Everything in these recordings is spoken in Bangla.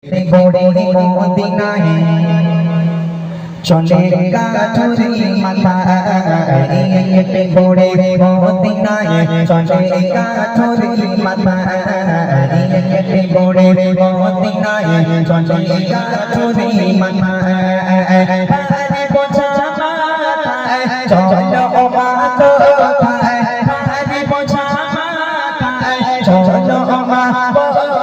বড়ে মদিনায় চলে কাঠুরি মাথায় বড়ে মদিনায় চলে কাঠুরি মাথায় বড়ে মদিনায় চলে কাঠুরি মাথায় বোঝা মাথায় চলো মা কোথায় বোঝা মাথায় চলো মা কোথায়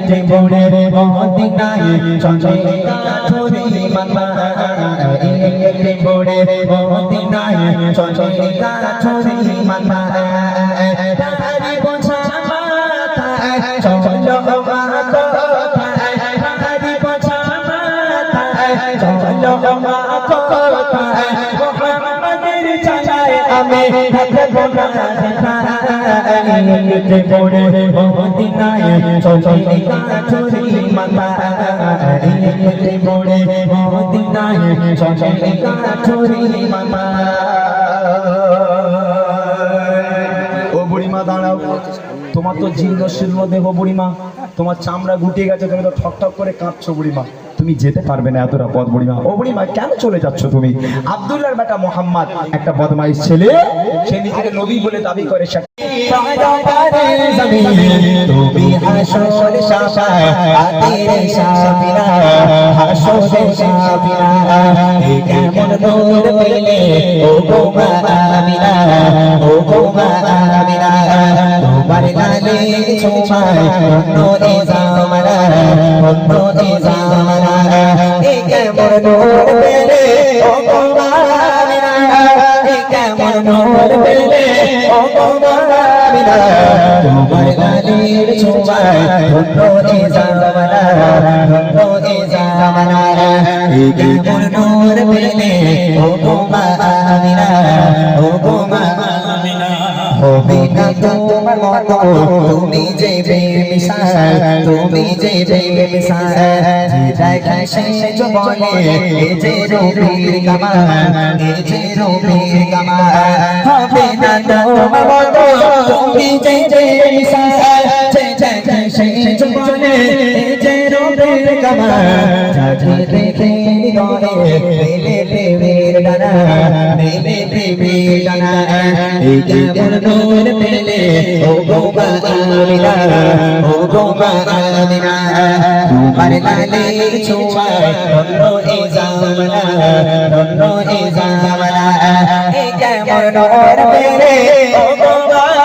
যে বড়ে মদিনায় চলে কাঠুরি মাথায় যে বড়ে মদিনায় চলে কাঠুরি মাথায় তারি বোঝা মাথায় চলো মা কোথায় তারি বোঝা মাথায় চলো মা কোথায় মোহাম্মদের চালায় আমি হাতে বোনা যে বড়ে মদিনায় চলে কাঠুরি মাথায় যে বড়ে মদিনায় চলে কাঠুরি মাথায়। ও বুড়িমা দাঁড়াও, তোমার তো জীর্ণ শীর্ণ দেহ বুড়িমা, তোমার চামড়া গুটিয়ে গেছে, তুমি তো ঠক ঠক করে কাঁদছো বুড়িমা, তুমি যেতে পারবে না এতটা পথ বুড়িমা। ও বুড়িমা কেন চলে যাচ্ছ তুমি? আব্দুল্লাহর বেটা মোহাম্মদ একটা বদমাইশ ছেলে, সে নিজেকে নবী বলে দাবি করে। তুমি হাসর শাফাআতের শাফিরা, হাসরের শাফিরা, কেমন নূর পেলে ও গো মা আমিনা, ও গো মা আমিনা, তোমার লালের ছোঁয়ায় অন্য এ জামানা, অন্য এ জামানা, কেমন নূর পেলে ও গো মা আমিনা, কেমন নূর পেলে ও গো মা আমিনা, তোমার লালের ছোঁয়ায় অন্য এ জামানা, অন্য এ জামানা, কেমন নূর পেলে ও গো মা আমিনা, ও গো মা আমিনা। হবে না তোমার মতো তুমি যে বেমিসাল, তুমি যে বেমিসাল, দেখে শেষ বলে এ যে রূপের কামাল, এ যে রূপের কামাল। হবে না তোমার মতো তুমি যে বেমিসাল, দেখে শেষ বলে এ যে রূপের কামাল। যাকে দেখে হৃদয়ে মেলে প্রেমের ডানা, মেলে প্রেমের ডানা, এই কেমন নূর পেলে ও গো মা আমিনা, ও গো মা আমিনা, তোমার লালের ছোঁয়ায় অন্য এ জামানা, অন্য এ জামানা, এই কেমন নূর পেলে ও গো মা